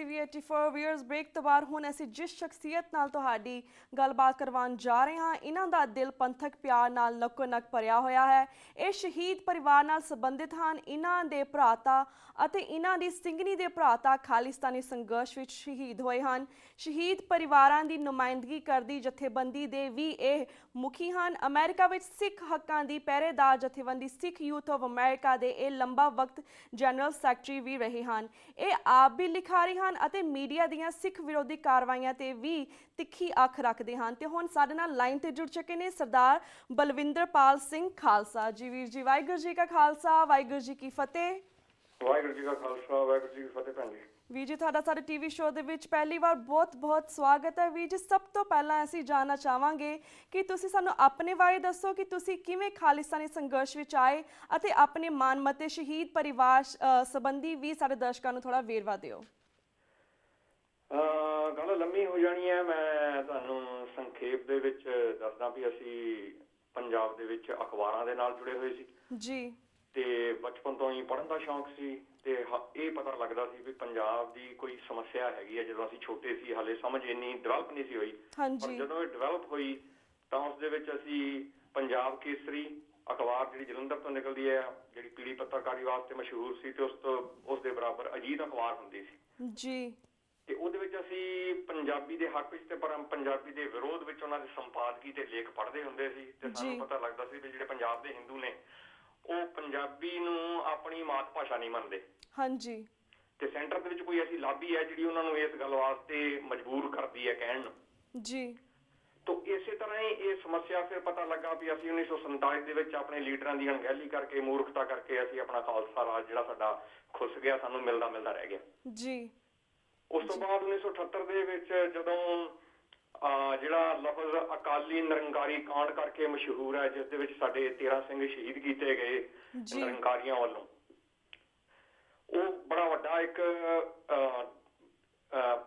TV 84 viewers break ਤੋਂ ਬਾਅਦ ਹੁਣ ਅਸੀਂ ਜਿਸ ਸ਼ਖਸੀਅਤ ਨਾਲ ਤੁਹਾਡੀ ਗੱਲਬਾਤ ਕਰਵਾਉਣ ਜਾ ਰਹੇ ਹਾਂ, ਇਹਨਾਂ ਦਾ ਦਿਲ ਪੰਥਕ ਪਿਆਰ ਨਾਲ ਨੱਕੋ-ਨੱਕ ਭਰਿਆ ਹੋਇਆ ਹੈ। ਇਹ ਸ਼ਹੀਦ ਪਰਿਵਾਰ ਨਾਲ ਸੰਬੰਧਿਤ ਹਨ। ਇਹਨਾਂ ਦੇ ਭਰਾਤਾ ਅਤੇ ਇਹਨਾਂ ਦੀ ਸਿੰਘਣੀ ਦੇ ਭਰਾਤਾ ਖਾਲਿਸਤਾਨੀ ਸੰਘਰਸ਼ ਵਿੱਚ ਸ਼ਹੀਦ ਹੋਏ ਹਨ। ਸ਼ਹੀਦ ਪਰਿਵਾਰਾਂ ਦੀ ਨੁਮਾਇੰਦਗੀ ਕਰਦੀ ਜਥੇਬੰਦੀ ਦੇ ਵੀ ਇਹ ਮੁਖੀ ਹਨ। ਅਮਰੀਕਾ ਵਿੱਚ ਸਿੱਖ ਹੱਕਾਂ ਦੀ ਪਹਿਰੇਦਾਰ ਜਥੇਬੰਦੀ ਸਿੱਖ ਯੂਥ ਆਫ ਅਮਰੀਕਾ ਦੇ ਇਹ ਲੰਬਾ ਵਕਤ ਜਨਰਲ ਸੈਕਟਰੀ ਵੀ ਰਹੇ ਹਨ। ਇਹ ਆਪ ਵੀ ਲਿਖਾਰੀ ਹਨ ਅਤੇ ਮੀਡੀਆ ਦੀਆਂ ਸਿੱਖ ਵਿਰੋਧੀ ਕਾਰਵਾਈਆਂ ਤੇ ਵੀ ਤਿੱਖੀ ਅੱਖ ਰੱਖਦੇ ਹਨ। ਤੇ ਹੁਣ ਸਾਡੇ ਨਾਲ ਲਾਈਨ ਤੇ ਜੁੜ ਚੁੱਕੇ ਨੇ ਸਰਦਾਰ ਬਲਵਿੰਦਰਪਾਲ ਸਿੰਘ ਖਾਲਸਾ ਜੀ। ਵੀਰ ਜੀ, ਵਾਹਿਗੁਰੂ ਜੀ ਕਾ ਖਾਲਸਾ, ਵਾਹਿਗੁਰੂ ਜੀ ਕੀ ਫਤਿਹ। ਵਾਹਿਗੁਰੂ ਜੀ ਕਾ ਖਾਲਸਾ, ਵਾਹਿਗੁਰੂ ਜੀ ਕੀ ਫਤਿਹ। ਭੈਣ ਜੀ, ਵੀਰ ਜੀ, ਤੁਹਾਡਾ ਸਾਡੇ ਟੀਵੀ ਸ਼ੋਅ ਦੇ ਵਿੱਚ ਪਹਿਲੀ ਵਾਰ ਬਹੁਤ-ਬਹੁਤ ਸਵਾਗਤ ਹੈ। ਵੀਰ ਜੀ, ਸਭ ਤੋਂ ਪਹਿਲਾਂ ਅਸੀਂ ਜਾਣਨਾ ਚਾਹਾਂਗੇ ਕਿ ਤੁਸੀਂ ਸਾਨੂੰ ਆਪਣੇ ਬਾਰੇ ਦੱਸੋ ਕਿ ਤੁਸੀਂ ਕਿਵੇਂ ਖਾਲਿਸਤਾਨੀ ਸੰਘਰਸ਼ ਵਿੱਚ ਆਏ ਅਤੇ ਆਪਣੇ ਮਨਮਤੇ ਸ਼ਹੀਦ ਪਰਿਵਾਰ ਸੰਬੰਧੀ ਵੀ ਸਾਡੇ ਦਰਸ਼ਕਾਂ ਨੂੰ ਥੋੜਾ ਵੇਰਵਾ ਦਿਓ। ਗੱਲ ਲੰਮੀ ਹੋ ਜਾਣੀ ਹੈ। ਮੈਂ ਤੁਹਾਨੂੰ ਸੰਖੇਪ ਦੇ ਵਿੱਚ ਦੱਸਦਾ ਵੀ ਅਸੀਂ ਪੰਜਾਬ ਦੇ ਵਿੱਚ ਅਖਬਾਰਾਂ ਦੇ ਨਾਲ ਜੁੜੇ ਹੋਏ ਸੀ ਜੀ, ਤੇ ਬਚਪਨ ਤੋਂ ਹੀ ਪੜ੍ਹਨ ਦਾ ਸ਼ੌਂਕ ਸੀ ਤੇ ਇਹ ਪਤਾ ਲੱਗਦਾ ਸੀ ਵੀ ਪੰਜਾਬ ਦੀ ਕੋਈ ਸਮੱਸਿਆ ਹੈਗੀ ਹੈ। ਜਦੋਂ ਅਸੀਂ ਛੋਟੇ ਸੀ, ਹਾਲੇ ਸਮਝ ਇੰਨੀ ਡਿਵੈਲਪ ਨਹੀਂ ਸੀ ਹੋਈ, ਪਰ ਜਦੋਂ ਇਹ ਡਿਵੈਲਪ ਹੋਈ ਤਾਂ ਉਸ ਦੇ ਵਿੱਚ ਅਸੀਂ ਪੰਜਾਬ ਕੇਸਰੀ ਅਖਬਾਰ ਜਿਹੜੀ ਜਲੰਧਰ ਤੋਂ ਨਿਕਲਦੀ ਹੈ, ਜਿਹੜੀ ਪੀੜੀ ਪੱਤਰਕਾਰੀ ਵਾਸਤੇ ਮਸ਼ਹੂਰ ਸੀ, ਤੇ ਉਸ ਦੇ ਬਰਾਬਰ ਅਜੀਤ ਅਖਬਾਰ ਹੁੰਦੀ ਸੀ ਜੀ, ਤੇ ਉਹਦੇ ਵਿੱਚ ਅਸੀਂ ਪੰਜਾਬੀ ਦੇ ਹੱਕ ਵਿੱਚ ਤੇ ਪਰ ਪੰਜਾਬੀ ਦੇ ਵਿਰੋਧ ਵਿੱਚ ਉਹਨਾਂ ਦੇ ਸੰਪਾਦਕੀ ਤੇ ਲੇਖ ਪੜ੍ਹਦੇ ਹੁੰਦੇ ਸੀ। ਤੇ ਸਾਨੂੰ ਪਤਾ ਲੱਗਦਾ ਸੀ ਵੀ ਜਿਹੜੇ ਪੰਜਾਬ ਦੇ ਹਿੰਦੂ ਨੇ ਉਹ ਪੰਜਾਬੀ ਨੂੰ ਆਪਣੀ ਮਾਤ ਭਾਸ਼ਾ ਨਹੀਂ ਮੰਨਦੇ। ਹਾਂਜੀ। ਤੇ ਸੈਂਟਰ ਦੇ ਵਿੱਚ ਕੋਈ ਐਸੀ ਲਾਬੀ ਹੈ ਜਿਹੜੀ ਉਹਨਾਂ ਨੂੰ ਇਸ ਗੱਲ ਵਾਸਤੇ ਮਜਬੂਰ ਕਰਦੀ ਹੈ ਕਹਿਣ ਨੂੰ। ਜੀ। ਤਾਂ ਇਸੇ ਤਰ੍ਹਾਂ ਹੀ ਇਹ ਸਮੱਸਿਆ ਫਿਰ ਪਤਾ ਲੱਗਾ ਵੀ ਅਸੀਂ 1947 ਦੇ ਵਿੱਚ ਆਪਣੇ ਲੀਡਰਾਂ ਦੀ ਅਣਗਹਿਲੀ ਕਰਕੇ, ਮੂਰਖਤਾ ਕਰਕੇ ਅਸੀਂ ਆਪਣਾ ਖਾਲਸਾ ਰਾਜ ਜਿਹੜਾ ਸਾਡਾ ਖੁੱਸ ਗਿਆ, ਸਾਨੂੰ ਮਿਲਦਾ ਮਿਲਦਾ ਰਹਿ ਗਿਆ। ਜੀ। ਉਸ ਤੋਂ ਬਾਅਦ 1978 ਦੇ ਵਿੱਚ ਜਦੋਂ ਜਿਹੜਾ ਲਫ਼ਜ਼ ਅਕਾਲੀ ਨਿਰੰਕਾਰੀ ਕਾਂਡ ਕਰਕੇ ਮਸ਼ਹੂਰ ਹੈ, ਜਿਸ ਦੇ ਵਿੱਚ ਸਾਡੇ 13 ਸਿੰਘ ਸ਼ਹੀਦ ਕੀਤੇ ਗਏ ਨਿਰੰਕਾਰੀਆਂ ਵੱਲੋਂ, ਉਹ ਬੜਾ ਵੱਡਾ ਇੱਕ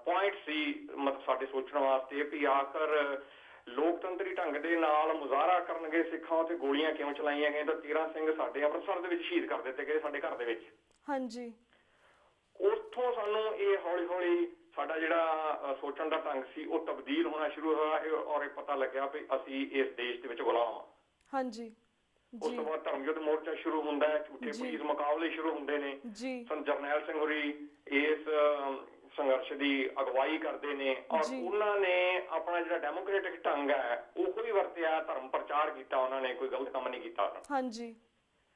ਪੁਆਇੰਟ ਸੀ ਮਤਲਬ ਸਾਡੇ ਸੋਚਣ ਵਾਸਤੇ ਵੀ ਆਖਰ ਲੋਕਤੰਤਰੀ ਢੰਗ ਦੇ ਨਾਲ ਮੁਜ਼ਾਹਰਾ ਕਰਨਗੇ ਸਿੱਖਾਂ ਤੇ ਗੋਲੀਆਂ ਕਿਉਂ ਚਲਾਈਆਂ ਗਈਆਂ। ਤਾਂ 13 ਸਿੰਘ ਸਾਡੇ ਅੰਮ੍ਰਿਤਸਰ ਦੇ ਵਿੱਚ ਸ਼ਹੀਦ ਕਰ ਦਿੱਤੇ ਗਏ, ਸਾਡੇ ਘਰ ਦੇ ਵਿੱਚ। ਹਾਂਜੀ। ਉੱਥੋਂ ਸਾਨੂੰ ਇਹ ਹੌਲੀ ਹੌਲੀ ਸਾਡਾ ਜਿਹੜਾ ਸੋਚਣ ਦਾ ਢੰਗ ਸੀ ਉਹ ਤਬਦੀਲ ਹੋਣਾ ਸ਼ੁਰੂ ਹੋਇਆ ਔਰ ਇਹ ਪਤਾ ਲੱਗਿਆ ਵੀ ਅਸੀਂ ਇਸ ਦੇਸ਼ ਦੇ ਵਿੱਚ ਗੁਲਾਮ ਹਾਂ। ਹਾਂਜੀ। ਉਸ ਤੋਂ ਬਾਅਦ ਧਰਮ ਯੁੱਧ ਮੋਰਚਾ ਸ਼ੁਰੂ ਹੁੰਦਾ ਹੈ, ਝੂਠੇ ਪੁਲਿਸ ਮੁਕਾਬਲੇ ਸ਼ੁਰੂ ਹੁੰਦੇ ਨੇ। ਸੰਤ ਜਰਨੈਲ ਸਿੰਘ ਹੋਰੀ ਇਸ ਸੰਘਰਸ਼ ਦੀ ਅਗਵਾਈ ਕਰਦੇ ਨੇ ਔਰ ਉਹਨਾਂ ਨੇ ਆਪਣਾ ਜਿਹੜਾ ਡੈਮੋਕ੍ਰੈਟਿਕ ਢੰਗ ਹੈ ਉਹ ਹੀ ਵਰਤਿਆ, ਧਰਮ ਪ੍ਰਚਾਰ ਕੀਤਾ ਉਹਨਾਂ ਨੇ, ਕੋਈ ਗਲਤ ਕੰਮ ਨਹੀਂ ਕੀਤਾ। ਹਾਂਜੀ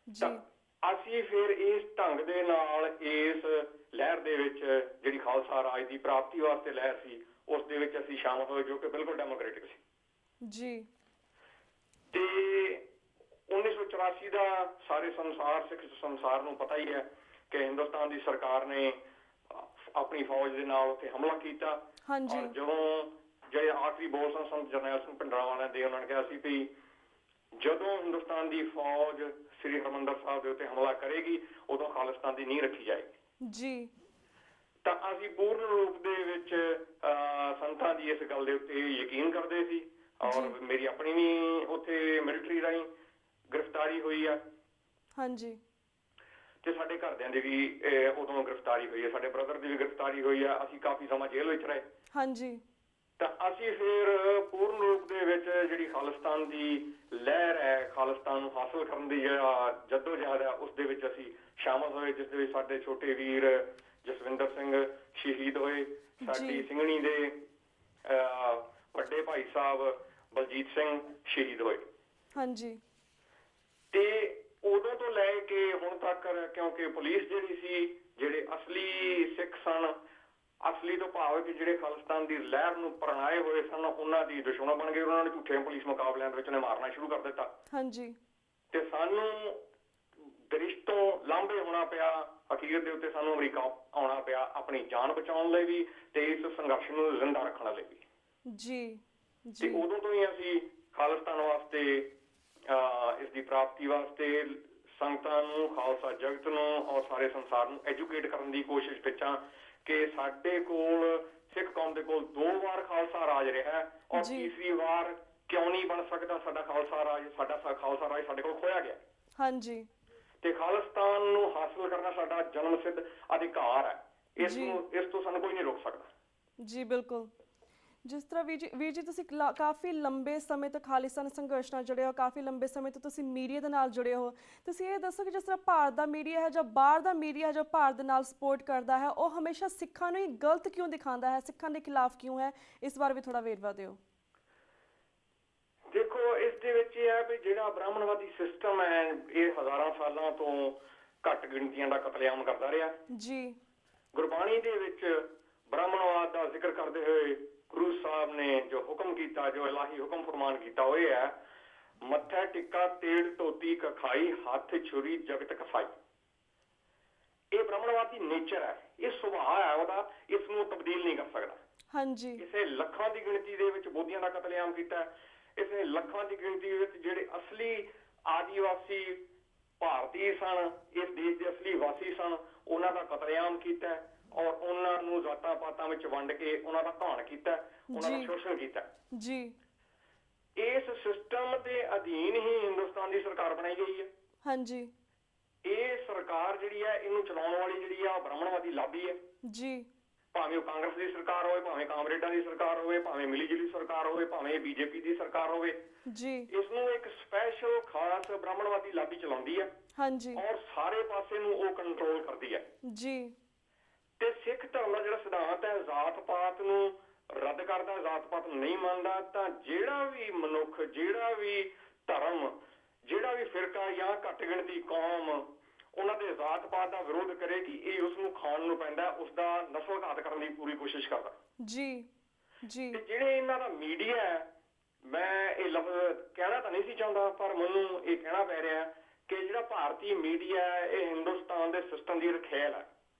ਜੀ। ਅਸੀਂ ਫਿਰ ਇਸ ਢੰਗ ਦੇ ਨਾਲ ਇਸ ਲਹਿਰ ਦੇ ਵਿੱਚ ਜਿਹੜੀ ਖਾਲਸਾ ਰਾਜ ਦੀ ਪ੍ਰਾਪਤੀ ਵਾਸਤੇ ਲਹਿਰ ਸੀ ਉਸ ਦੇ ਵਿੱਚ ਅਸੀਂ ਸ਼ਾਮਲ ਹੋਏ, ਜੋ ਕਿ ਬਿਲਕੁਲ ਡੈਮੋਕ੍ਰੈਟਿਕ ਸੀ ਜੀ। ਤੇ 1984 ਦਾ ਸਾਰੇ ਸੰਸਾਰ, ਸਿੱਖ ਸੰਸਾਰ ਨੂੰ ਪਤਾ ਹੀ ਹੈ ਕਿ ਹਿੰਦੁਸਤਾਨ ਦੀ ਸਰਕਾਰ ਨੇ ਆਪਣੀ ਫੌਜ ਦੇ ਨਾਲ ਉੱਥੇ ਹਮਲਾ ਕੀਤਾ। ਔਰ ਜਦੋਂ ਜਿਹੜੇ ਆਖਰੀ ਬੋਲ ਸਨ ਸੰਤ ਜਰਨੈਲ ਸਿੰਘ ਭਿੰਡਰਾਂਵਾਲੇ ਦੇ, ਉਹਨਾਂ ਨੇ ਕਿਹਾ ਸੀ ਵੀ ਜਦੋਂ ਹਿੰਦੁਸਤਾਨ ਦੀ ਫੌਜ ਸ੍ਰੀ ਹਰਿਮੰਦਰ ਸਾਹਿਬ ਦੇ ਉੱਤੇ ਹਮਲਾ ਕਰੇਗੀ ਉਦੋਂ ਖਾਲਿਸਤਾਨ ਦੀ ਨੀਂਹ ਰੱਖੀ ਜਾਏਗੀ ਜੀ। ਤਾਂ ਅਸੀਂ ਪੂਰਨ ਰੂਪ ਦੇ ਵਿੱਚ ਸੰਤਾਂ ਦੀ ਇਸ ਗੱਲ ਦੇ ਉੱਤੇ ਯਕੀਨ ਕਰਦੇ ਸੀ ਔਰ ਮੇਰੀ ਆਪਣੀ ਵੀ ਉੱਥੇ ਮਿਲਟਰੀ ਰਾਹੀਂ ਗ੍ਰਿਫਤਾਰੀ ਹੋਈ ਆ। ਹਾਂਜੀ। ਤੇ ਸਾਡੇ ਘਰਦਿਆਂ ਦੀ ਵੀ ਉਦੋਂ ਗ੍ਰਿਫਤਾਰੀ ਹੋਈ ਹੈ, ਸਾਡੇ ਬ੍ਰਦਰ ਦੀ ਵੀ ਗ੍ਰਿਫਤਾਰੀ ਹੋਈ ਆ। ਅਸੀਂ ਕਾਫੀ ਸਮਾਂ ਜੇਲ੍ਹ ਵਿੱਚ ਰਹੇ। ਹਾਂਜੀ। ਤਾਂ ਅਸੀਂ ਫਿਰ ਪੂਰਨ ਰੂਪ ਦੇ ਵਿੱਚ ਜਿਹੜੀ ਖਾਲਿਸਤਾਨ ਦੀ ਲਹਿਰ ਹੈ, ਖਾਲਿਸਤਾਨ ਨੂੰ ਹਾਸਲ ਕਰਨ ਦੀ ਜਿਹੜਾ ਜੱਦੋ-ਜਹਿਦ ਹੈ, ਉਸ ਦੇ ਵਿੱਚ ਅਸੀਂ ਸ਼ਾਮਲ ਹੋਏ, ਜਿਸ ਦੇ ਵਿੱਚ ਸਾਡੇ ਛੋਟੇ ਵੀਰ ਜਸਵਿੰਦਰ ਸਿੰਘ ਸ਼ਹੀਦ ਹੋਏ, ਸਾਡੀ ਸਿੰਘਣੀ ਦੇ ਵੱਡੇ ਭਾਈ ਸਾਹਿਬ ਬਲਜੀਤ ਸਿੰਘ ਸ਼ਹੀਦ ਹੋਏ। ਹਾਂਜੀ। ਤੇ ਉਦੋਂ ਤੋਂ ਲੈ ਕੇ ਹੁਣ ਤੱਕ, ਕਿਉਂਕਿ ਪੁਲਿਸ ਜਿਹੜੀ ਸੀ, ਜਿਹੜੇ ਅਸਲੀ ਸਿੱਖ ਸਨ, ਅਸਲੀ ਤੋਂ ਭਾਵ ਕਿ ਜਿਹੜੇ ਖਾਲਿਸਤਾਨ ਦੀ ਲਹਿਰ ਨੂੰ ਪ੍ਰਣਾਏ ਹੋਏ ਸਨ, ਉਹਨਾਂ ਦੀ ਦੁਸ਼ਮਣ ਬਣ ਗਏ। ਉਹਨਾਂ ਨੇ ਝੂਠੇ ਪੁਲਿਸ ਮੁਕਾਬਲਿਆਂ ਦੇ ਵਿੱਚ ਉਹਨੇ ਮਾਰਨਾ ਸ਼ੁਰੂ ਕਰ ਦਿੱਤਾ। ਹਾਂਜੀ। ਤੇ ਸਾਨੂੰ ਦਰਿਸ਼ ਤੋਂ ਲਾਂਭੇ ਹੋਣਾ ਪਿਆ। ਅਖੀਰ ਦੇ ਉੱਤੇ ਸਾਨੂੰ ਅਮਰੀਕਾ ਆਉਣਾ ਪਿਆ ਆਪਣੀ ਜਾਨ ਬਚਾਉਣ ਲਈ ਵੀ ਤੇ ਇਸ ਸੰਘਰਸ਼ ਨੂੰ ਜ਼ਿੰਦਾ ਰੱਖਣ ਲਈ ਵੀ ਜੀ। ਤੇ ਉਦੋਂ ਤੋਂ ਹੀ ਅਸੀਂ ਖਾਲਿਸਤਾਨ ਵਾਸਤੇ, ਇਸ ਦੀ ਪ੍ਰਾਪਤੀ ਵਾਸਤੇ ਸੰਗਤਾਂ ਨੂੰ, ਖਾਲਸਾ ਜਗਤ ਨੂੰ ਔਰ ਸਾਰੇ ਸੰਸਾਰ ਨੂੰ ਐਜੂਕੇਟ ਕਰਨ ਦੀ ਕੋਸ਼ਿਸ਼ ਵਿੱਚ ਆ ਕਿ ਸਾਡੇ ਕੋਲ, ਸਿੱਖ ਕੌਮ ਦੇ ਕੋਲ 2 ਵਾਰ ਖਾਲਸਾ ਰਾਜ ਰਿਹਾ ਔਰ ਤੀਸਰੀ ਵਾਰ ਕਿਉਂ ਨਹੀਂ ਬਣ ਸਕਦਾ ਸਾਡਾ ਖਾਲਸਾ ਰਾਜ। ਸਾਡਾ ਖਾਲਸਾ ਰਾਜ ਸਾਡੇ ਕੋਲ ਖੋਇਆ ਗਿਆ। ਹਾਂਜੀ। ਤੇ ਖਾਲਿਸਤਾਨ ਨੂੰ ਹਾਸਲ ਕਰਨਾ ਸਾਡਾ ਜਨਮ ਸਿੱਧ ਅਧਿਕਾਰ ਹੈ। ਇਸ ਤੋਂ ਸਾਨੂੰ ਕੋਈ ਨਹੀਂ ਰੋਕ ਸਕਦਾ। ਜੀ ਬਿਲਕੁਲ। ਜਿਸ ਤਰ੍ਹਾਂ ਵੀਰ ਜੀ ਤੁਸੀਂ ਕਾਫੀ ਲੰਬੇ ਸਮੇਂ ਤੋਂ ਖਾਲਿਸਤਾਨ ਸੰਘਰਸ਼ ਨਾਲ ਜੁੜੇ ਹੋ, ਕਾਫੀ ਲੰਬੇ ਸਮੇਂ ਤੋਂ ਤੁਸੀਂ ਮੀਡੀਆ ਦੇ ਨਾਲ ਜੁੜੇ ਹੋ। ਤੁਸੀਂ ਇਹ ਦੱਸੋ ਕਿ ਜਿਸ ਤਰ੍ਹਾਂ ਭਾਰਤ ਦਾ ਮੀਡੀਆ ਹੈ ਜਾਂ ਬਾਹਰ ਦਾ ਮੀਡੀਆ ਹੈ ਜੋ ਭਾਰਤ ਦੇ ਨਾਲ ਸਪੋਰਟ ਕਰਦਾ ਹੈ, ਉਹ ਹਮੇਸ਼ਾ ਸਿੱਖਾਂ ਨੂੰ ਹੀ ਗਲਤ ਕਿਉਂ ਦਿਖਾਉਂਦਾ ਹੈ, ਸਿੱਖਾਂ ਦੇ ਖਿਲਾਫ ਕਿਉਂ ਹੈ? ਇਸ ਬਾਰੇ ਵੀ ਥੋੜਾ ਵੇਰਵਾ ਦਿਓ। ਦੇਖੋ, ਇਸ ਦੇ ਵਿੱਚ ਇਹ ਹੈ ਵੀ ਜਿਹੜਾ ਬ੍ਰਾਹਮਣਵਾਦੀ ਸਿਸਟਮ ਹੈ ਇਹ ਹਜ਼ਾਰਾਂ ਸਾਲਾਂ ਤੋਂ ਘੱਟ ਗਿਣਤੀਆਂ ਦਾ ਕਤਲੇਆਮ ਕਰਦਾ ਰਿਹਾ ਜੀ। ਗੁਰਬਾਣੀ ਦੇ ਵਿੱਚ ਬ੍ਰਾਹਮਣਵਾਦ ਦਾ ਜ਼ਿਕਰ ਕਰਦੇ ਹੋਏ ਗੁਰੂ ਸਾਹਿਬ ਨੇ ਜੋ ਹੁਕਮ ਕੀਤਾ, ਜੋ ਇਲਾਹੀ ਹੁਕਮ ਫਰਮਾਨ ਕੀਤਾ, ਉਹ ਇਹ ਹੈ, ਮੱਥਾ ਟਿੱਕਾ ਤੇੜ ਧੋਤੀ ਕਖਾਈ, ਹੱਥ ਛੁਰੀ ਜਗਤ ਕਸਾਈ। ਇਹ ਬ੍ਰਾਹਮਣਵਾਦ ਦੀ ਨੇਚਰ ਹੈ, ਇਹ ਸੁਭਾਅ ਹੈ ਉਹਦਾ, ਇਸ ਨੂੰ ਤਬਦੀਲ ਨਹੀਂ ਕਰ ਸਕਦਾ। ਹਾਂਜੀ। ਇਸੇ ਲੱਖਾਂ ਦੀ ਗਿਣਤੀ ਦੇ ਵਿੱਚ ਬੋਧੀਆਂ ਦਾ ਕਤਲੇਆਮ ਕੀਤਾ, ਇਸੇ ਲੱਖਾਂ ਦੀ ਗਿਣਤੀ ਵਿੱਚ ਜਿਹੜੇ ਅਸਲੀ ਆਦੀਵਾਸੀ ਭਾਰਤੀ ਸਨ, ਇਸ ਦੇਸ਼ ਦੇ ਅਸਲੀ ਵਾਸੀ ਸਨ, ਉਹਨਾਂ ਦਾ ਕਤਲੇਆਮ ਕੀਤਾ ਔਰ ਉਹਨਾਂ ਨੂੰ ਜਾਤਾਂ ਪਾਤਾਂ ਵਿੱਚ ਵੰਡ ਕੇ ਉਹਨਾਂ ਦਾ ਘਾਣ ਕੀਤਾ, ਉਹਨਾਂ ਦਾ ਸ਼ੋਸ਼ਣ ਕੀਤਾ ਜੀ। ਇਸ ਸਿਸਟਮ ਦੇ ਅਧੀਨ ਹੀ ਹਿੰਦੁਸਤਾਨ ਦੀ ਸਰਕਾਰ ਬਣਾਈ ਗਈ ਹੈ। ਹਾਂਜੀ। ਇਹ ਸਰਕਾਰ ਜਿਹੜੀ ਹੈ, ਇਹਨੂੰ ਚਲਾਉਣ ਵਾਲੀ ਜਿਹੜੀ ਆ ਬ੍ਰਾਹਮਣਵਾਦੀ ਲਾਬੀ ਹੈ ਜੀ। ਭਾਵੇਂ ਉਹ ਕਾਂਗਰਸ ਦੀ ਸਰਕਾਰ ਹੋਵੇ, ਭਾਵੇਂ ਕਾਮਰੇਡਾਂ ਦੀ ਸਰਕਾਰ ਹੋਵੇ, ਭਾਵੇਂ ਮਿਲੀ ਜੁਲੀ ਸਰਕਾਰ ਹੋਵੇ, ਭਾਵੇਂ ਬੀਜੇਪੀ ਦੀ ਸਰਕਾਰ ਹੋਵੇ ਜੀ, ਇਸ ਨੂੰ ਇੱਕ ਸਪੈਸ਼ਲ ਖਾਸ ਬ੍ਰਾਹਮਣਵਾਦੀ ਲਾਬੀ ਚਲਾਉਂਦੀ ਹੈ। ਹਾਂਜੀ। ਔਰ ਸਾਰੇ ਪਾਸੇ ਨੂੰ ਉਹ ਕੰਟਰੋਲ ਕਰਦੀ ਹੈ ਜੀ। ਤੇ ਸਿੱਖ ਧਰਮ ਦਾ ਜਿਹੜਾ ਸਿਧਾਂਤ ਹੈ ਜਾਤ ਪਾਤ ਨੂੰ ਰੱਦ ਕਰਦਾ, ਜਾਤ ਪਾਤ ਨੂੰ ਨਹੀਂ ਮੰਨਦਾ, ਤਾਂ ਜਿਹੜਾ ਵੀ ਮਨੁੱਖ, ਜਿਹੜਾ ਵੀ ਧਰਮ, ਜਿਹੜਾ ਵੀ ਫਿਰਕਾ ਜਾਂ ਘੱਟ ਗਿਣਤੀ ਕੌਮ ਉਹਨਾਂ ਦੇ ਜਾਤ ਪਾਤ ਦਾ ਵਿਰੋਧ ਕਰੇਗੀ, ਇਹ ਉਸ ਨੂੰ ਖਾਣ ਨੂੰ ਪੈਂਦਾ, ਉਸ ਦਾ ਨਸਲ ਘਾਤ ਕਰਨ ਦੀ ਪੂਰੀ ਕੋਸ਼ਿਸ਼ ਕਰਦਾ। ਜੀ ਜੀ। ਤੇ ਜਿਹੜੇ ਇਹਨਾਂ ਦਾ ਮੀਡੀਆ ਹੈ, ਮੈਂ ਇਹ ਲਫ਼ਜ਼ ਕਹਿਣਾ ਤਾਂ ਨਹੀਂ ਸੀ ਚਾਹੁੰਦਾ, ਪਰ ਮੈਨੂੰ ਇਹ ਕਹਿਣਾ ਪੈ ਰਿਹਾ ਕਿ ਜਿਹੜਾ ਭਾਰਤੀ ਮੀਡੀਆ ਹੈ ਇਹ ਹਿੰਦੁਸਤਾਨ ਦੇ ਸਿਸਟਮ ਦੀ ਰਖੇਲ ਹੈ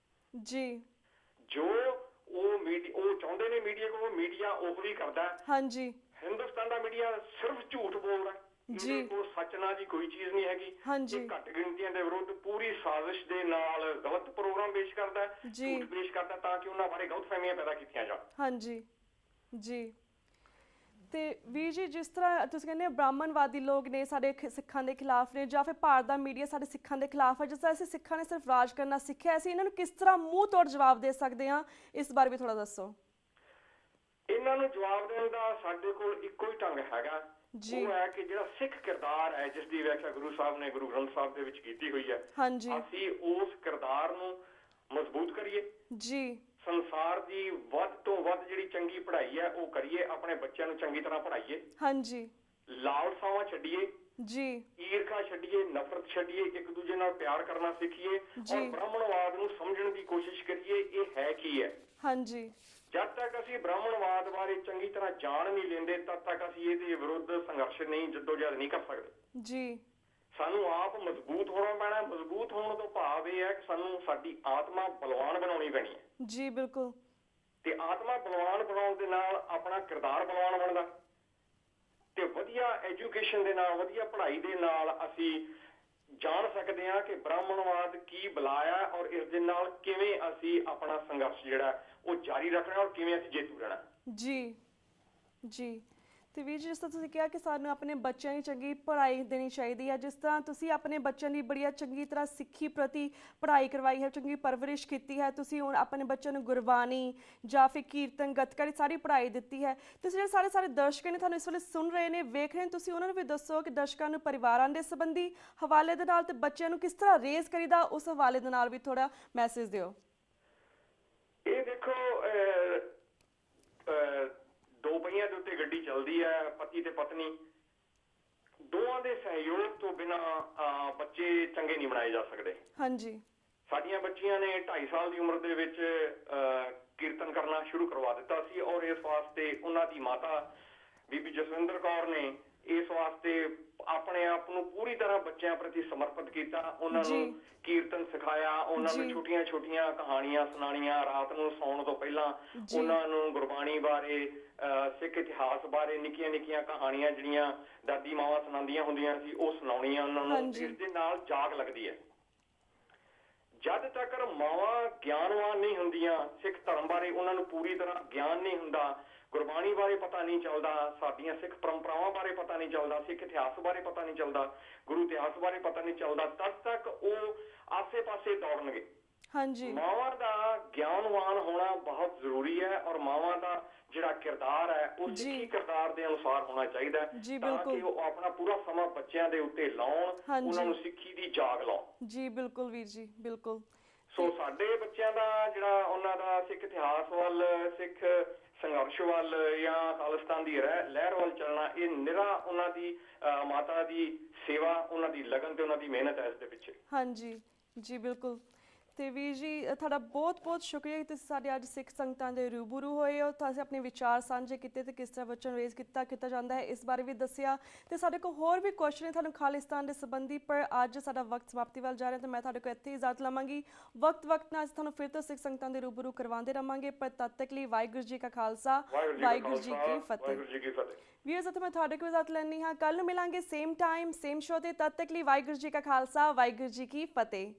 ਜੀ। ਜੋ ਉਹ ਚਾਹੁੰਦੇ ਨੇ ਮੀਡੀਆ ਉਹ ਵੀ ਕਰਦਾ। ਹਾਂਜੀ। ਹਿੰਦੁਸਤਾਨ ਦਾ ਮੀਡੀਆ ਸਿਰਫ ਝੂਠ ਬੋਲਦਾ, ਇਹਦੇ ਕੋਲ ਸੱਚ ਨਾਂ ਦੀ ਕੋਈ ਚੀਜ਼ ਨਹੀਂ ਹੈਗੀ। ਹਾਂਜੀ। ਘੱਟ ਗਿਣਤੀਆਂ ਦੇ ਵਿਰੁੱਧ ਪੂਰੀ ਸਾਜ਼ਿਸ਼ ਦੇ ਨਾਲ ਗਲਤ ਪ੍ਰੋਗਰਾਮ ਪੇਸ਼ ਕਰਦਾ, ਝੂਠ ਪੇਸ਼ ਕਰਦਾ ਤਾਂ ਕਿ ਉਹਨਾਂ ਬਾਰੇ ਗਲਤਫਹਿਮੀਆਂ ਪੈਦਾ ਕੀਤੀਆਂ ਜਾਣ। ਹਾਂਜੀ ਜੀ। ਤੇ ਵੀਰ ਜੀ, ਜਿਸ ਤਰ੍ਹਾਂ ਤੁਸੀਂ ਕਹਿੰਦੇ ਹੋ ਬ੍ਰਾਹਮਣਵਾਦੀ ਲੋਕ ਨੇ ਸਾਡੇ ਸਿੱਖਾਂ ਦੇ ਖਿਲਾਫ ਨੇ, ਜਾਂ ਫਿਰ ਭਾਰਤ ਦਾ ਮੀਡੀਆ ਸਾਡੇ ਸਿੱਖਾਂ ਦੇ ਖਿਲਾਫ ਹੈ, ਜਿਸ ਤਰ੍ਹਾਂ ਅਸੀਂ ਸਿੱਖਾਂ ਨੇ ਸਿਰਫ ਰਾਜ ਕਰਨਾ ਸਿੱਖਿਆ, ਅਸੀਂ ਇਹਨਾਂ ਨੂੰ ਕਿਸ ਤਰ੍ਹਾਂ ਮੂੰਹ ਤੋੜ ਜਵਾਬ ਦੇ ਸਕਦੇ ਹਾਂ, ਇਸ ਬਾਰੇ ਵੀ ਥੋੜਾ ਦੱਸੋ। ਇਹਨਾਂ ਨੂੰ ਜਵਾਬ ਦੇਣ ਦਾ ਸਾਡੇ ਕੋਲ ਇੱਕੋ ਹੀ ਢੰਗ ਹੈਗਾ, ਉਹ ਹੈ ਕਿ ਜਿਹੜਾ ਸਿੱਖ ਕਿਰਦਾਰ ਹੈ, ਜਿਸ ਦੀ ਵਿਆਖਿਆ ਗੁਰੂ ਸਾਹਿਬ ਨੇ ਗੁਰੂ ਗ੍ਰੰਥ ਸਾਹਿਬ ਦੇ ਵਿੱਚ ਕੀਤੀ ਹੋਈ ਹੈ, ਅਸੀਂ ਉਸ ਕਿਰਦਾਰ ਨੂੰ ਮਜ਼ਬੂਤ ਕਰੀਏ ਜੀ। ਸੰਸਾਰ ਦੀ ਵੱਧ ਤੋਂ ਵੱਧ ਜਿਹੜੀ ਚੰਗੀ ਪੜ੍ਹਾਈ ਹੈ ਉਹ ਕਰੀਏ, ਆਪਣੇ ਬੱਚਿਆਂ ਨੂੰ ਚੰਗੀ ਤਰ੍ਹਾਂ ਪੜ੍ਹਾਈਏ। ਹਾਂਜੀ। ਲਾਲਸਾਵਾਂ ਛੱਡੀਏ ਜੀ, ਈਰਖਾ ਛੱਡੀਏ, ਨਫ਼ਰਤ ਛੱਡੀਏ, ਇੱਕ ਦੂਜੇ ਨਾਲ ਪਿਆਰ ਕਰਨਾ ਸਿੱਖੀਏ ਔਰ ਬ੍ਰਾਹਮਣਵਾਦ ਨੂੰ ਸਮਝਣ ਦੀ ਕੋਸ਼ਿਸ਼ ਕਰੀਏ, ਇਹ ਹੈ ਕੀ ਹੈ। ਹਾਂਜੀ। ਜਦ ਤੱਕ ਅਸੀਂ ਬ੍ਰਾਹਮਣਵਾਦ ਬਾਰੇ ਚੰਗੀ ਤਰ੍ਹਾਂ ਜਾਣ ਨਹੀਂ ਲੈਂਦੇ, ਤਦ ਤੱਕ ਅਸੀਂ ਇਹਦੇ ਵਿਰੁੱਧ ਸੰਘਰਸ਼ ਨਹੀਂ, ਜਦੋਜਹਿਦ ਨਹੀਂ ਕਰ ਸਕਦੇ ਜੀ। ਸਾਨੂੰ ਆਪ ਮਜ਼ਬੂਤ ਹੋਣਾ ਪੈਣਾ। ਮਜ਼ਬੂਤ ਹੋਣ ਤੋਂ ਭਾਵ ਇਹ ਹੈ ਕਿ ਸਾਨੂੰ ਸਾਡੀ ਆਤਮਾ ਬਲਵਾਨ ਬਣਾਉਣੀ ਪੈਣੀ ਹੈ ਜੀ। ਬਿਲਕੁਲ। ਤੇ ਆਤਮਾ ਬਲਵਾਨ ਬਣਾਉਣ ਦੇ ਨਾਲ ਆਪਣਾ ਕਿਰਦਾਰ ਬਲਵਾਨ ਬਣਦਾ, ਤੇ ਵਧੀਆ ਐਜੂਕੇਸ਼ਨ ਦੇ ਨਾਲ, ਵਧੀਆ ਪੜ੍ਹਾਈ ਦੇ ਨਾਲ ਅਸੀਂ ਜਾਣ ਸਕਦੇ ਹਾਂ ਕਿ ਬ੍ਰਾਹਮਣਵਾਦ ਕੀ ਬੁਲਾਇਆ ਔਰ ਇਸ ਦੇ ਨਾਲ ਕਿਵੇਂ ਅਸੀਂ ਆਪਣਾ ਸੰਘਰਸ਼ ਜਿਹੜਾ ਉਹ ਜਾਰੀ ਰੱਖਣਾ ਔਰ ਕਿਵੇਂ ਅਸੀਂ ਜੇਤੂ ਰਹਿਣਾ ਜੀ। ਜੀ। ਤੇ ਵੀਰ ਜੀ, ਜਿਸ ਤਰ੍ਹਾਂ ਤੁਸੀਂ ਕਿਹਾ ਕਿ ਸਾਨੂੰ ਆਪਣੇ ਬੱਚਿਆਂ ਦੀ ਚੰਗੀ ਪੜ੍ਹਾਈ ਦੇਣੀ ਚਾਹੀਦੀ ਹੈ, ਜਿਸ ਤਰ੍ਹਾਂ ਤੁਸੀਂ ਆਪਣੇ ਬੱਚਿਆਂ ਦੀ ਬੜੀ ਚੰਗੀ ਤਰ੍ਹਾਂ ਸਿੱਖੀ ਪ੍ਰਤੀ ਪੜ੍ਹਾਈ ਕਰਵਾਈ ਹੈ, ਚੰਗੀ ਪਰਵਰਿਸ਼ ਕੀਤੀ ਹੈ, ਤੁਸੀਂ ਹੁਣ ਆਪਣੇ ਬੱਚਿਆਂ ਨੂੰ ਗੁਰਬਾਣੀ ਜਾਂ ਫਿਰ ਕੀਰਤਨ, ਗੱਤਕਾ ਦੀ ਸਾਰੀ ਪੜ੍ਹਾਈ ਦਿੱਤੀ ਹੈ, ਤੁਸੀਂ ਜਿਹੜੇ ਸਾਰੇ ਦਰਸ਼ਕ ਨੇ ਤੁਹਾਨੂੰ ਇਸ ਵੇਲੇ ਸੁਣ ਰਹੇ ਨੇ, ਵੇਖ ਰਹੇ ਨੇ, ਤੁਸੀਂ ਉਹਨਾਂ ਨੂੰ ਵੀ ਦੱਸੋ ਕਿ ਦਰਸ਼ਕਾਂ ਨੂੰ ਪਰਿਵਾਰਾਂ ਦੇ ਸੰਬੰਧੀ ਹਵਾਲੇ ਦੇ ਨਾਲ ਤੇ ਬੱਚਿਆਂ ਨੂੰ ਕਿਸ ਤਰ੍ਹਾਂ ਰੇਜ਼ ਕਰੀਦਾ, ਉਸ ਹਵਾਲੇ ਦੇ ਨਾਲ ਵੀ ਥੋੜਾ ਮੈਸੇਜ ਦਿਓ। ਇਹ ਦੇਖੋ, ਦੋ ਪਹੀਆਂ ਦੇ ਉੱਤੇ ਗੱਡੀ ਚੱਲਦੀ ਹੈ, ਪਤੀ ਤੇ ਪਤਨੀ ਦੋਵਾਂ ਦੇ ਸਹਿਯੋਗ ਤੋਂ ਬਿਨਾਂ ਬੱਚੇ ਚੰਗੇ ਨਹੀਂ ਬਣਾਏ ਜਾ ਸਕਦੇ। ਹਾਂਜੀ। ਸਾਡੀਆਂ ਬੱਚੀਆਂ ਨੇ 2.5 ਸਾਲ ਦੀ ਉਮਰ ਦੇ ਵਿੱਚ ਕੀਰਤਨ ਕਰਨਾ ਸ਼ੁਰੂ ਕਰਵਾ ਦਿੱਤਾ ਸੀ ਔਰ ਇਸ ਵਾਸਤੇ ਉਹਨਾਂ ਦੀ ਮਾਤਾ ਬੀਬੀ ਜਸਵਿੰਦਰ ਕੌਰ ਨੇ ਇਸ ਵਾਸਤੇ ਆਪਣੇ ਆਪ ਨੂੰ ਪੂਰੀ ਤਰ੍ਹਾਂ ਬੱਚਿਆਂ ਪ੍ਰਤੀ ਸਮਰਪਿਤ ਕੀਤਾ। ਉਹਨਾਂ ਨੂੰ ਕੀਰਤਨ ਸਿਖਾਇਆ, ਉਹਨਾਂ ਨੂੰ ਛੋਟੀਆਂ ਛੋਟੀਆਂ ਕਹਾਣੀਆਂ ਸੁਣਾਉਣੀਆਂ, ਰਾਤ ਨੂੰ ਸੌਣ ਤੋਂ ਪਹਿਲਾਂ ਉਹਨਾਂ ਨੂੰ ਗੁਰਬਾਣੀ ਬਾਰੇ, ਸਿੱਖ ਇਤਿਹਾਸ ਬਾਰੇ ਨਿੱਕੀਆਂ ਨਿੱਕੀਆਂ ਕਹਾਣੀਆਂ ਜਿਹੜੀਆਂ ਦਾਦੀ ਮਾਵਾਂ ਸੁਣਾਉਂਦੀਆਂ ਹੁੰਦੀਆਂ ਸੀ ਉਹ ਸੁਣਾਉਣੀਆਂ ਉਹਨਾਂ ਨੂੰ। ਇਸ ਦੇ ਨਾਲ ਜਾਗ ਲੱਗਦੀ ਹੈ। ਜਦ ਤੱਕ ਮਾਵਾਂ ਗਿਆਨਵਾਨ ਨਹੀਂ ਹੁੰਦੀਆਂ, ਸਿੱਖ ਧਰਮ ਬਾਰੇ ਉਹਨਾਂ ਨੂੰ ਪੂਰੀ ਤਰ੍ਹਾਂ ਗਿਆਨ ਨਹੀਂ ਹੁੰਦਾ, ਗੁਰਬਾਣੀ ਬਾਰੇ ਪਤਾ ਨਹੀਂ ਚੱਲਦਾ, ਸਾਡੀਆਂ ਸਿੱਖ ਪਰੰਪਰਾਵਾਂ ਬਾਰੇ ਪਤਾ ਨਹੀਂ ਚੱਲਦਾ, ਸਿੱਖ ਇਤਿਹਾਸ ਬਾਰੇ ਪਤਾ ਨਹੀਂ ਚੱਲਦਾ, ਗੁਰੂ ਇਤਿਹਾਸ ਬਾਰੇ ਪਤਾ ਨਹੀਂ ਚੱਲਦਾ, ਤਦ ਤੱਕ ਉਹ ਆਸੇ ਪਾਸੇ ਦੌੜਨਗੇ। ਹਾਂਜੀ ਮਾਵਾਂ ਦਾ ਗਿਆਨਵਾਨ ਹੋਣਾ ਬਹੁਤ ਜ਼ਰੂਰੀ ਹੈ ਔਰ ਮਾਵਾਂ ਦਾ ਜਿਹੜਾ ਕਿਰਦਾਰ ਹੈ ਉਹ ਸਿੱਖੀ ਕਿਰਦਾਰ ਦੇ ਅਨੁਸਾਰ ਹੋਣਾ ਚਾਹੀਦਾ ਹੈ ਤਾਂ ਕਿ ਉਹ ਆਪਣਾ ਪੂਰਾ ਸਮਾਂ ਬੱਚਿਆਂ ਦੇ ਉੱਤੇ ਲਾਉਣ, ਉਹਨਾਂ ਨੂੰ ਸਿੱਖੀ ਦੀ ਜਾਗ ਲਾਉਣ। ਜੀ ਬਿਲਕੁਲ ਵੀਰ ਜੀ, ਬਿਲਕੁਲ। ਸੋ ਸਾਡੇ ਬੱਚਿਆਂ ਦਾ ਜਿਹੜਾ ਉਹਨਾਂ ਦਾ ਸਿੱਖ ਇਤਿਹਾਸ ਵੱਲ, ਸਿੱਖ ਸੰਘਰਸ਼ ਵੱਲ ਜਾਂ ਖਾਲਿਸਤਾਨ ਦੀ ਲਹਿਰ ਵੱਲ ਚੱਲਣਾ, ਇਹ ਨਿਰਾ ਉਹਨਾਂ ਦੀ ਮਾਤਾ ਦੀ ਸੇਵਾ, ਉਹਨਾਂ ਦੀ ਲਗਨ ਤੇ ਉਹਨਾਂ ਦੀ ਮਿਹਨਤ ਹੈ ਇਸ ਦੇ ਪਿੱਛੇ। ਹਾਂਜੀ ਜੀ ਬਿਲਕੁਲ। ਤੇ ਵੀਰ ਜੀ ਤੁਹਾਡਾ ਬਹੁਤ ਬਹੁਤ ਸ਼ੁਕਰੀਆ ਕਿ ਤੁਸੀਂ ਸਾਡੇ ਅੱਜ ਸਿੱਖ ਸੰਗਤਾਂ ਦੇ ਰੂਬਰੂ ਹੋਏ ਹੋ, ਤੁਸੀਂ ਆਪਣੇ ਵਿਚਾਰ ਸਾਂਝੇ ਕੀਤੇ ਤੇ ਕਿਸ ਤਰ੍ਹਾਂ ਬੱਚਿਆਂ ਨੂੰ ਰੇਜ਼ ਕੀਤਾ ਜਾਂਦਾ ਹੈ ਇਸ ਬਾਰੇ ਵੀ ਦੱਸਿਆ। ਤੇ ਸਾਡੇ ਕੋਲ ਹੋਰ ਵੀ ਕੁਐਸਚਨ ਹੈ ਤੁਹਾਨੂੰ ਖਾਲਿਸਤਾਨ ਦੇ ਸੰਬੰਧੀ, ਪਰ ਅੱਜ ਸਾਡਾ ਵਕਤ ਸਮਾਪਤੀ ਵੱਲ ਜਾ ਰਿਹਾ ਤੇ ਮੈਂ ਤੁਹਾਡੇ ਕੋਲ ਇੱਥੇ ਹੀ ਇਜਾਜ਼ਤ ਲਵਾਂਗੀ। ਵਕਤ ਨਾਲ ਤੁਹਾਨੂੰ ਫਿਰ ਤੋਂ ਸਿੱਖ ਸੰਗਤਾਂ ਦੇ ਰੂਬਰੂ ਕਰਵਾਉਂਦੇ ਰਹਾਂਗੇ, ਪਰ ਤਦ ਤੱਕ ਲਈ ਵਾਹਿਗੁਰੂ ਜੀ ਕਾ ਖਾਲਸਾ, ਵਾਹਿਗੁਰੂ ਜੀ ਕੀ ਫਤਿਹ। ਵੀਰਸ ਅਤੇ ਮੈਂ ਤੁਹਾਡੇ ਕੋਲ ਇਜਾਜ਼ਤ ਲੈਂਦੀ ਹਾਂ। ਕੱਲ ਨੂੰ ਮਿਲਾਂਗੇ ਸੇਮ ਟਾਈਮ ਸੇਮ ਸ਼ੋ ਤੇ, ਤਦ ਤੱਕ ਲਈ ਵਾਹਿਗੁਰੂ ਜੀ ਕਾ ਖਾਲਸਾ, ਵਾਹਿਗੁਰੂ ਜੀ ਕੀ ਫਤਿਹ।